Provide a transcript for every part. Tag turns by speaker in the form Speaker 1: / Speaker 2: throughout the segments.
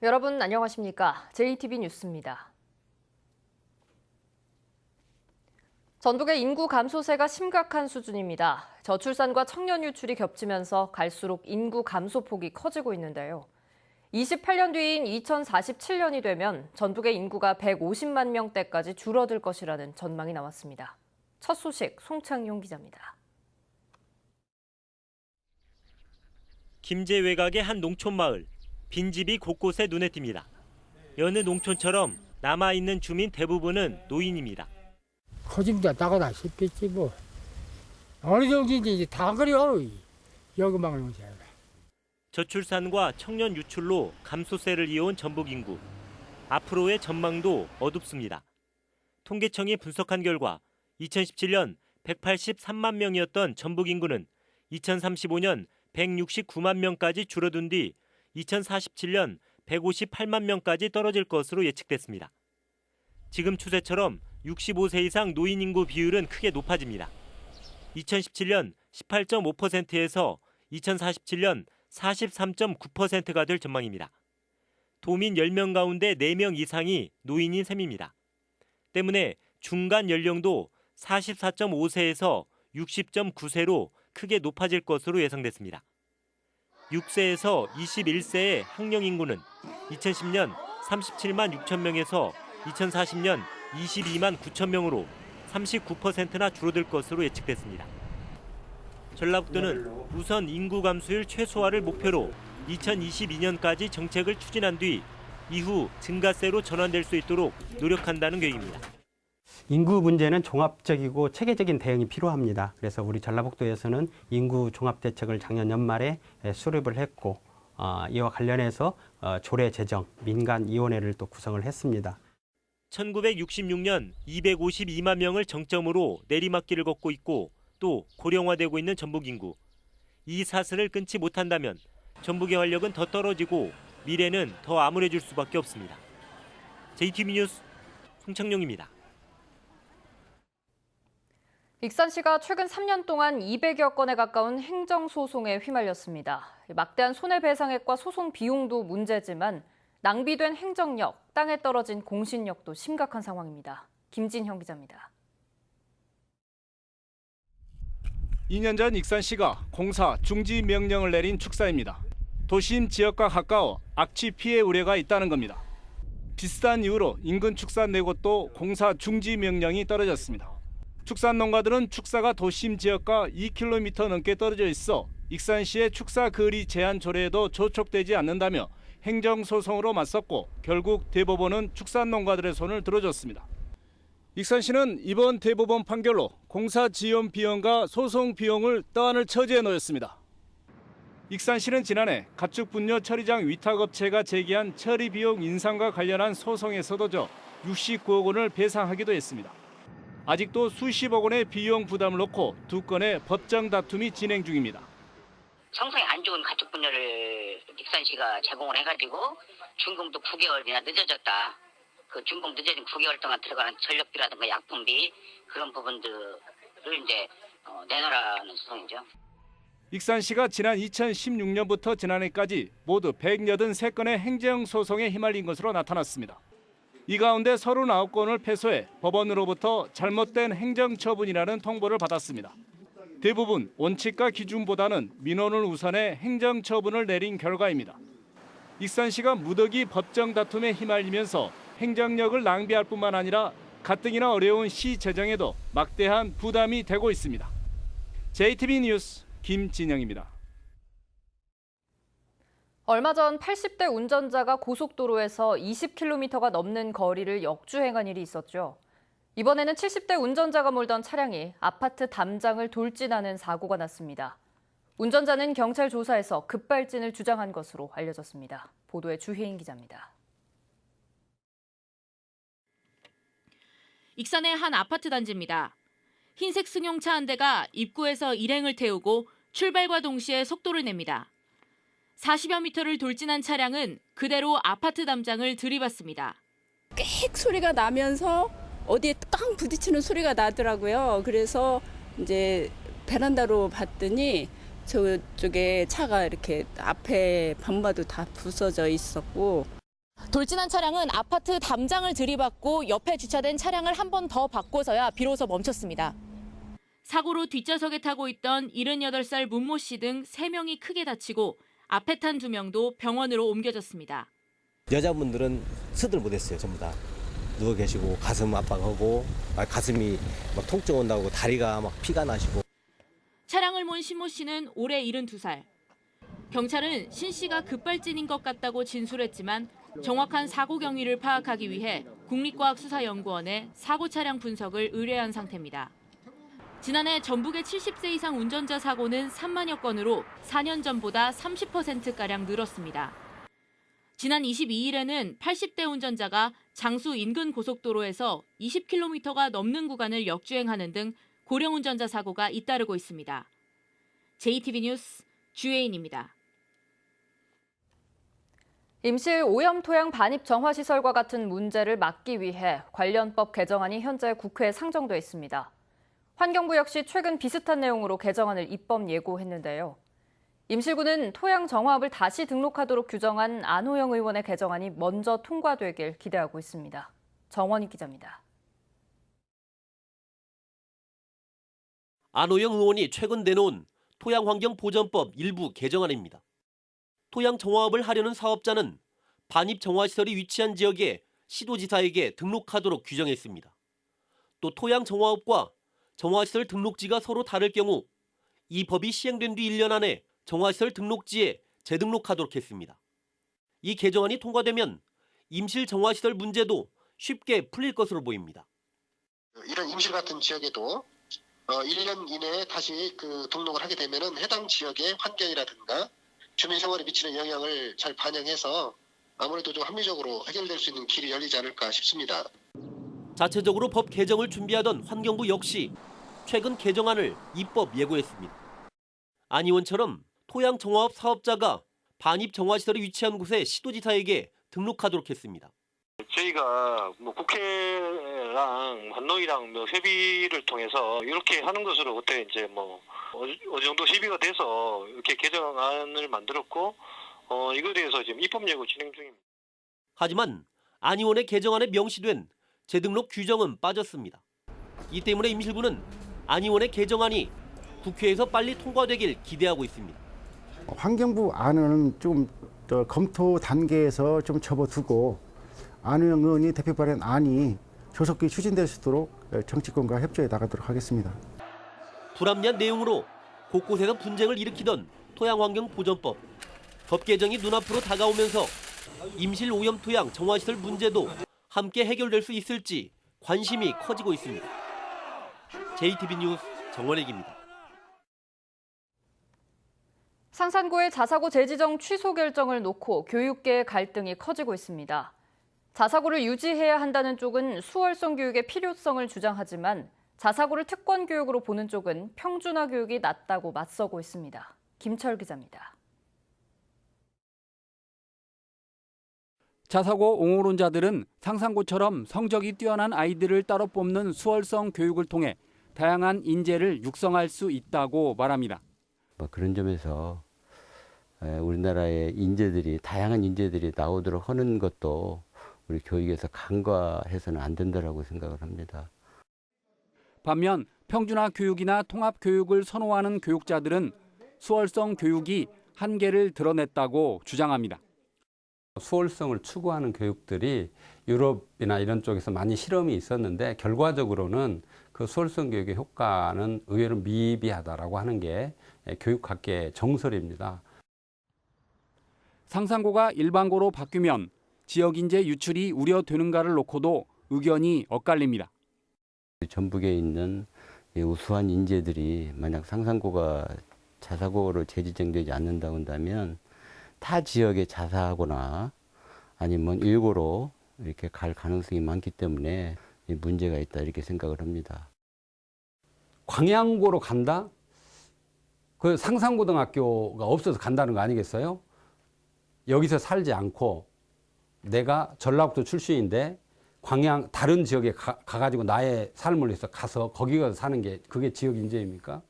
Speaker 1: 여러분 안녕하십니까? JTB 뉴스입니다. 전국의 인구 감소세가 심각한 수준입니다. 저출산과 청년 유출이 겹치면서 갈수록 인구 감소폭이 커지고 있는데요. 28년 뒤인 2047년이 되면 전국의 인구가 150만 명대까지 줄어들 것이라는 전망이 나왔습니다. 첫 소식 송창용 기자입니다.
Speaker 2: 김제 외곽의 한 농촌 마을. 빈집이 곳곳에 눈에 띕니다. 여느 농촌처럼 남아있는 주민 대부분은 노인입니다.
Speaker 3: 거짓말 나가다시피 뭐 어느 정도인지 다 그래요. 여기만 오세요.
Speaker 2: 저출산과 청년 유출로 감소세를 이어온 전북 인구. 앞으로의 전망도 어둡습니다. 통계청이 분석한 결과 2017년 183만 명이었던 전북 인구는 2035년 169만 명까지 줄어든 뒤 2047년 158만 명까지 떨어질 것으로 예측됐습니다. 지금 추세처럼 65세 이상 노인 인구 비율은 크게 높아집니다. 2017년 18.5%에서 2047년 43.9%가 될 전망입니다. 도민 10명 가운데 4명 이상이 노인인 셈입니다. 때문에 중간 연령도 44.5세에서 60.9세로 크게 높아질 것으로 예상됐습니다. 6세에서 21세의 학령 인구는 2010년 37만 6천 명에서 2040년 22만 9천 명으로 39%나 줄어들 것으로 예측됐습니다. 전라북도는 우선 인구 감소율 최소화를 목표로 2022년까지 정책을 추진한 뒤 이후 증가세로 전환될 수 있도록 노력한다는 계획입니다.
Speaker 4: 인구 문제는 종합적이고 체계적인 대응이 필요합니다. 그래서 우리 전라북도에서는 인구 종합대책을 작년 연말에 수립을 했고 이와 관련해서 조례 제정, 민간위원회를 또 구성을 했습니다.
Speaker 2: 1966년 252만 명을 정점으로 내리막길을 걷고 있고 또 고령화되고 있는 전북 인구. 이 사슬을 끊지 못한다면 전북의 활력은 더 떨어지고 미래는 더 암울해질 수밖에 없습니다. JTB 뉴스 송창용입니다.
Speaker 1: 익산시가 최근 3년 동안 200여 건에 가까운 행정소송에 휘말렸습니다. 막대한 손해배상액과 소송 비용도 문제지만 낭비된 행정력, 땅에 떨어진 공신력도 심각한 상황입니다. 김진형 기자입니다.
Speaker 5: 2년 전 익산시가 공사 중지 명령을 내린 축사입니다. 도심 지역과 가까워 악취 피해 우려가 있다는 겁니다. 비슷한 이유로 인근 축사 4곳도 공사 중지 명령이 떨어졌습니다. 축산 농가들은 축사가 도심 지역과 2km 넘게 떨어져 있어 익산시의 축사 거리 제한 조례에도 저촉되지 않는다며 행정소송으로 맞섰고 결국 대법원은 축산 농가들의 손을 들어줬습니다. 익산시는 이번 대법원 판결로 공사 지연 비용과 소송 비용을 떠안을 처지에 놓였습니다. 익산시는 지난해 가축 분뇨 처리장 위탁업체가 제기한 처리 비용 인상과 관련한 소송에서도 69억 원을 배상하기도 했습니다. 아직도 수십억 원의 비용 부담을 놓고 2건의 법정 다툼이 진행 중입니다.
Speaker 6: 성성이 안 좋은 가축 분뇨를 익산시가 제공을 해가지고 준공도 9개월이나 늦어졌다. 그 준공 늦어진 9개월 동안 들어가는 전력비라든가 약품비 그런 부분들을 이제 내놓으라는 소송이죠.
Speaker 5: 익산시가 지난 2016년부터 지난해까지 모두 183건의 행정소송에 휘말린 것으로 나타났습니다. 이 가운데 39건을 패소해 법원으로부터 잘못된 행정처분이라는 통보를 받았습니다. 대부분 원칙과 기준보다는 민원을 우선해 행정처분을 내린 결과입니다. 익산시가 무더기 법정 다툼에 휘말리면서 행정력을 낭비할 뿐만 아니라 가뜩이나 어려운 시 재정에도 막대한 부담이 되고 있습니다. JTB 뉴스 김진영입니다.
Speaker 1: 얼마 전 80대 운전자가 고속도로에서 20km가 넘는 거리를 역주행한 일이 있었죠. 이번에는 70대 운전자가 몰던 차량이 아파트 담장을 돌진하는 사고가 났습니다. 운전자는 경찰 조사에서 급발진을 주장한 것으로 알려졌습니다. 보도에 주혜인 기자입니다.
Speaker 7: 익산의 한 아파트 단지입니다. 흰색 승용차 한 대가 입구에서 일행을 태우고 출발과 동시에 속도를 냅니다. 40여 미터를 돌진한 차량은 그대로 아파트 담장을 들이받습니다.
Speaker 8: 꽥 소리가 나면서 어디에 깡 부딪히는 소리가 나더라고요. 그래서 이제 베란다로 봤더니 저쪽에 차가 이렇게 앞에 범바도 다 부서져 있었고
Speaker 7: 돌진한 차량은 아파트 담장을 들이받고 옆에 주차된 차량을 한 번 더 바꿔서야 비로소 멈췄습니다. 사고로 뒷좌석에 타고 있던 78살 문모 씨 등 3명이 크게 다치고 앞에 탄 2명도 병원으로 옮겨졌습니다.
Speaker 9: 여자분들은 스들 못했어요. 전부 다 누워 계시고 가슴 압박하고 가슴이 막 통증 온다고 다리가 막 피가 나시고.
Speaker 7: 차량을 몬 신모 씨는 올해 72살. 경찰은 신 씨가 급발진인 것 같다고 진술했지만 정확한 사고 경위를 파악하기 위해 국립과학수사연구원에 사고 차량 분석을 의뢰한 상태입니다. 지난해 전북의 70세 이상 운전자 사고는 3만여 건으로 4년 전보다 30%가량 늘었습니다. 지난 22일에는 80대 운전자가 장수 인근 고속도로에서 20km가 넘는 구간을 역주행하는 등 고령 운전자 사고가 잇따르고 있습니다. JTB 뉴스 주혜인입니다.
Speaker 1: 임실 오염 토양 반입 정화 시설과 같은 문제를 막기 위해 관련법 개정안이 현재 국회에 상정돼 있습니다. 환경부 역시 최근 비슷한 내용으로 개정안을 입법 예고했는데요. 임실구는 토양 정화업을 다시 등록하도록 규정한 안호영 의원의 개정안이 먼저 통과되길 기대하고 있습니다. 정원희 기자입니다.
Speaker 10: 안호영 의원이 최근 내놓은 토양환경보전법 일부 개정안입니다. 토양 정화업을 하려는 사업자는 반입 정화시설이 위치한 지역에 시도지사에게 등록하도록 규정했습니다. 또 토양 정화업과 정화시설 등록지가 서로 다를 경우 이 법이 시행된 뒤 1년 안에 정화시설 등록지에 재등록하도록 했습니다. 이 개정안이 통과되면 임실 정화시설 문제도 쉽게 풀릴 것으로 보입니다.
Speaker 11: 이런 임실 같은 지역에도 1년 이내에 다시 등록을 하게 되면은 해당 지역의 환경이라든가 주민 생활에 미치는 영향을 잘 반영해서 아무래도 좀 합리적으로 해결될 수 있는 길이 열리지 않을까 싶습니다.
Speaker 10: 자체적으로 법 개정을 준비하던 환경부 역시 최근 개정안을 입법 예고했습니다. 안 의원처럼 토양 정화업 사업자가 반입 정화시설이 위치한 곳에 시도지사에게 등록하도록 했습니다.
Speaker 12: 저희가 국회랑 환노위랑 협의를 통해서 이렇게 하는 것으로 그때 이제 어느 정도 협의가 돼서 이렇게 개정안을 만들었고 이거에 대해서 지금 입법 예고 진행 중입니다.
Speaker 10: 하지만 안 의원의 개정안에 명시된 재등록 규정은 빠졌습니다. 이 때문에 임실구는 안 의원의 개정안이 국회에서 빨리 통과되길 기대하고 있습니다.
Speaker 13: 환경부 안은 좀 검토 단계에서 좀 접어두고 안호영 의원이 대표 발의한 안이 조속히 추진될 수 있도록 정치권과 협조해 나가도록 하겠습니다.
Speaker 10: 불합리한 내용으로 곳곳에서 분쟁을 일으키던 토양환경보전법. 법 개정이 눈앞으로 다가오면서 임실 오염 토양 정화시설 문제도 함께 해결될 수 있을지 관심이 커지고 있습니다. JTB 뉴스 정원익입니다.
Speaker 1: 상산고의 자사고 재지정 취소 결정을 놓고 교육계의 갈등이 커지고 있습니다. 자사고를 유지해야 한다는 쪽은 수월성 교육의 필요성을 주장하지만 자사고를 특권 교육으로 보는 쪽은 평준화 교육이 낫다고 맞서고 있습니다. 김철 기자입니다.
Speaker 14: 자사고 옹호론자들은 상산고처럼 성적이 뛰어난 아이들을 따로 뽑는 수월성 교육을 통해 다양한 인재를 육성할 수 있다고 말합니다.
Speaker 15: 그런 점에서 우리나라의 다양한 인재들이 나오도록 하는 것도 우리 교육에서 간과해서는 안 된다고 생각을 합니다.
Speaker 14: 반면 평준화 교육이나 통합 교육을 선호하는 교육자들은 수월성 교육이 한계를 드러냈다고 주장합니다.
Speaker 16: 수월성을 추구하는 교육들이 유럽이나 이런 쪽에서 많이 실험이 있었는데 결과적으로는 그 수월성 교육의 효과는 의외로 미비하다라고 하는 게 교육학계의 정설입니다.
Speaker 14: 상산고가 일반고로 바뀌면 지역 인재 유출이 우려되는가를 놓고도 의견이 엇갈립니다.
Speaker 15: 전북에 있는 우수한 인재들이 만약 상산고가 자사고로 재지정되지 않는다고 한다면 타 지역에 자사하거나 아니면 일고로 이렇게 갈 가능성이 많기 때문에 문제가 있다 이렇게 생각을 합니다.
Speaker 16: 광양고로 간다? 그 상산고등학교가 없어서 간다는 거 아니겠어요? 여기서 살지 않고 내가 전라북도 출신인데 광양 다른 지역에 가가지고 나의 삶을 위해서 가서 거기 가서 사는 게 그게 지역 인재입니까?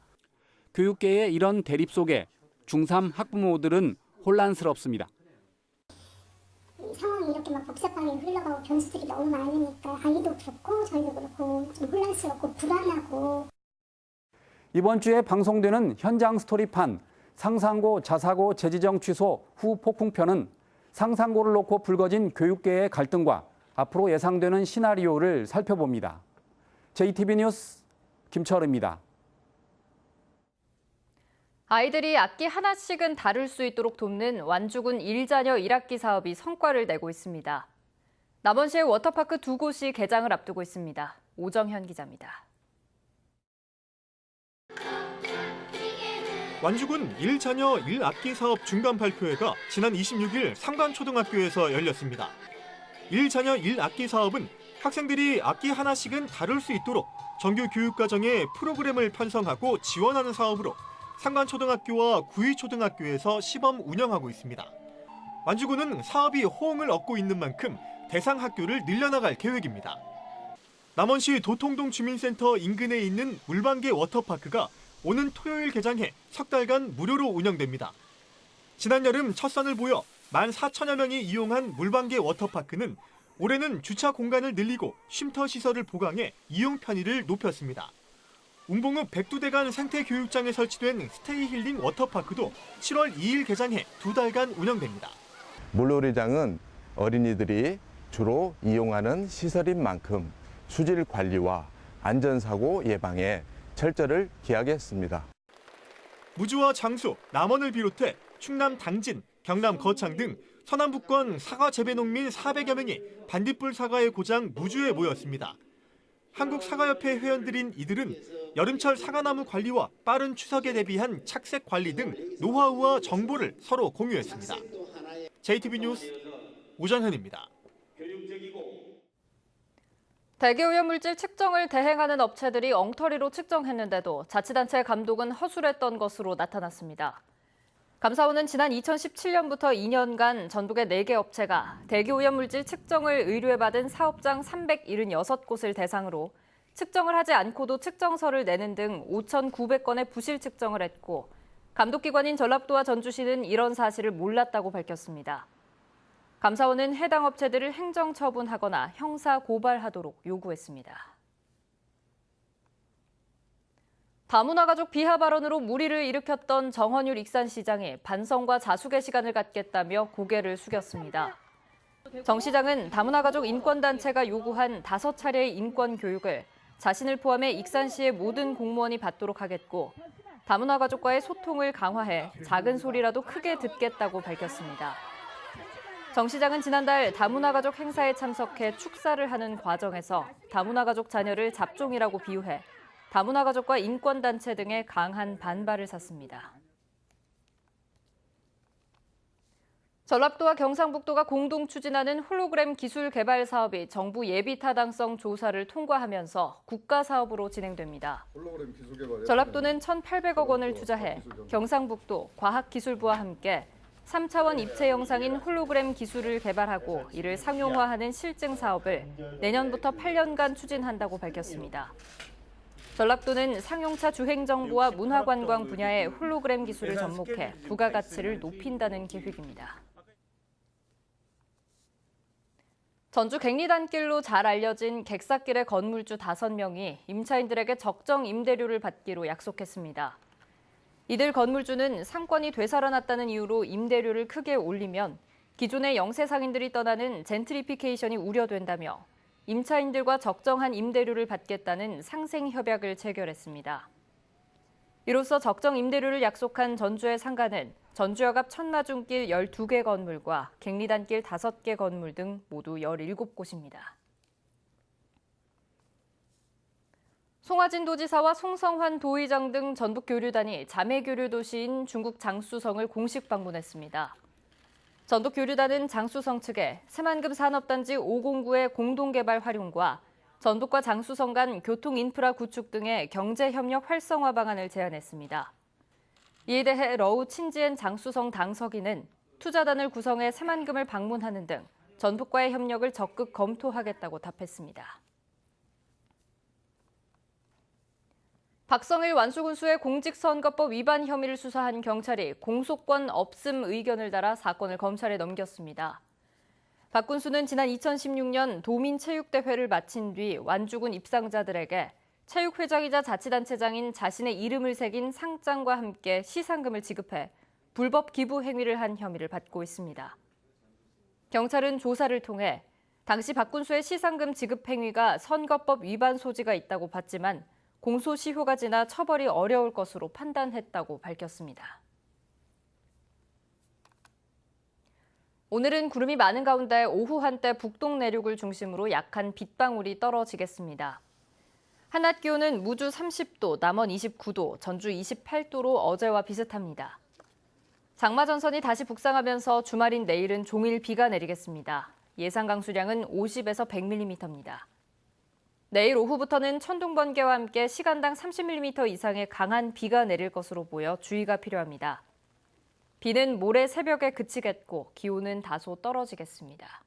Speaker 14: 교육계의 이런 대립 속에 중3 학부모들은 혼란스럽습니다.
Speaker 17: 상황이 이렇게 막 복잡하게 흘러가고 변수들이 너무 많으니까 아이도 그렇고 저희도 그렇고 좀 혼란스럽고 불안하고.
Speaker 14: 이번 주에 방송되는 현장 스토리판 상상고 자사고 재지정 취소 후 폭풍편은 상상고를 놓고 불거진 교육계의 갈등과 앞으로 예상되는 시나리오를 살펴봅니다. JTB 뉴스 김철입니다.
Speaker 1: 아이들이 악기 하나씩은 다룰 수 있도록 돕는 완주군 1자녀 1학기 사업이 성과를 내고 있습니다. 남원시의 워터파크 2곳이 개장을 앞두고 있습니다. 오정현 기자입니다.
Speaker 18: 완주군 1자녀 1악기 사업 중간 발표회가 지난 26일 상관초등학교에서 열렸습니다. 1자녀 1악기 사업은 학생들이 악기 하나씩은 다룰 수 있도록 정규 교육과정에 프로그램을 편성하고 지원하는 사업으로 상관초등학교와 구의초등학교에서 시범 운영하고 있습니다. 완주군은 사업이 호응을 얻고 있는 만큼 대상 학교를 늘려나갈 계획입니다. 남원시 도통동 주민센터 인근에 있는 물방개 워터파크가 오는 토요일 개장해 석 달간 무료로 운영됩니다. 지난 여름 첫 선을 보여 14,000여 명이 이용한 물방개 워터파크는 올해는 주차 공간을 늘리고 쉼터 시설을 보강해 이용 편의를 높였습니다. 운봉읍 백두대간 생태교육장에 설치된 스테이 힐링 워터파크도 7월 2일 개장해 2달간 운영됩니다.
Speaker 19: 물놀이장은 어린이들이 주로 이용하는 시설인 만큼 수질 관리와 안전사고 예방에 철저를 기하겠습니다.
Speaker 18: 무주와 장수, 남원을 비롯해 충남 당진, 경남 거창 등 서남북권 사과 재배 농민 400여 명이 반딧불 사과의 고장 무주에 모였습니다. 한국사과협회 회원들인 이들은 여름철 사과나무 관리와 빠른 추석에 대비한 착색 관리 등 노하우와 정보를 서로 공유했습니다. JTB 뉴스 오정현입니다.
Speaker 1: 대기오염물질 측정을 대행하는 업체들이 엉터리로 측정했는데도 자치단체 감독은 허술했던 것으로 나타났습니다. 감사원은 지난 2017년부터 2년간 전국의 4개 업체가 대기오염물질 측정을 의뢰받은 사업장 376곳을 대상으로 측정을 하지 않고도 측정서를 내는 등 5,900건의 부실 측정을 했고 감독기관인 전라북도와 전주시는 이런 사실을 몰랐다고 밝혔습니다. 감사원은 해당 업체들을 행정처분하거나 형사 고발하도록 요구했습니다. 다문화 가족 비하 발언으로 물의를 일으켰던 정헌율 익산시장이 반성과 자숙의 시간을 갖겠다며 고개를 숙였습니다. 정 시장은 다문화 가족 인권단체가 요구한 5차례의 인권 교육을 자신을 포함해 익산시의 모든 공무원이 받도록 하겠고 다문화 가족과의 소통을 강화해 작은 소리라도 크게 듣겠다고 밝혔습니다. 정 시장은 지난달 다문화 가족 행사에 참석해 축사를 하는 과정에서 다문화 가족 자녀를 잡종이라고 비유해 다문화 가족과 인권단체 등의 강한 반발을 샀습니다. 전라북도와 경상북도가 공동 추진하는 홀로그램 기술 개발 사업이 정부 예비 타당성 조사를 통과하면서 국가 사업으로 진행됩니다. 전라북도는 1,800억 원을 투자해 경상북도 과학기술부와 함께 3차원 입체 영상인 홀로그램 기술을 개발하고 이를 상용화하는 실증 사업을 내년부터 8년간 추진한다고 밝혔습니다. 전라북도는 상용차 주행 정보와 문화관광 분야의 홀로그램 기술을 접목해 부가가치를 높인다는 계획입니다. 전주 갱리단길로 잘 알려진 객사길의 건물주 5명이 임차인들에게 적정 임대료를 받기로 약속했습니다. 이들 건물주는 상권이 되살아났다는 이유로 임대료를 크게 올리면 기존의 영세 상인들이 떠나는 젠트리피케이션이 우려된다며 임차인들과 적정한 임대료를 받겠다는 상생협약을 체결했습니다. 이로써 적정 임대료를 약속한 전주의 상가는 전주역 앞 천마중길 12개 건물과 갱리단길 5개 건물 등 모두 17곳입니다. 송하진 도지사와 송성환 도의장 등 전북교류단이 자매교류 도시인 중국 장쑤성을 공식 방문했습니다. 전북교류단은 장쑤성 측에 새만금 산업단지 509의 공동개발 활용과 전북과 장쑤성 간 교통인프라 구축 등의 경제협력 활성화 방안을 제안했습니다. 이에 대해 러우 친지엔 장쑤성 당서기는 투자단을 구성해 새만금을 방문하는 등 전북과의 협력을 적극 검토하겠다고 답했습니다. 박성일 완수군수의 공직선거법 위반 혐의를 수사한 경찰이 공소권 없음 의견을 달아 사건을 검찰에 넘겼습니다. 박군수는 지난 2016년 도민체육대회를 마친 뒤 완주군 입상자들에게 체육회장이자 자치단체장인 자신의 이름을 새긴 상장과 함께 시상금을 지급해 불법 기부 행위를 한 혐의를 받고 있습니다. 경찰은 조사를 통해 당시 박군수의 시상금 지급 행위가 선거법 위반 소지가 있다고 봤지만 공소시효가 지나 처벌이 어려울 것으로 판단했다고 밝혔습니다. 오늘은 구름이 많은 가운데 오후 한때 북동 내륙을 중심으로 약한 빗방울이 떨어지겠습니다. 한낮 기온은 무주 30도, 남원 29도, 전주 28도로 어제와 비슷합니다. 장마 전선이 다시 북상하면서 주말인 내일은 종일 비가 내리겠습니다. 예상 강수량은 50에서 100mm입니다. 내일 오후부터는 천둥 번개와 함께 시간당 30mm 이상의 강한 비가 내릴 것으로 보여 주의가 필요합니다. 비는 모레 새벽에 그치겠고 기온은 다소 떨어지겠습니다.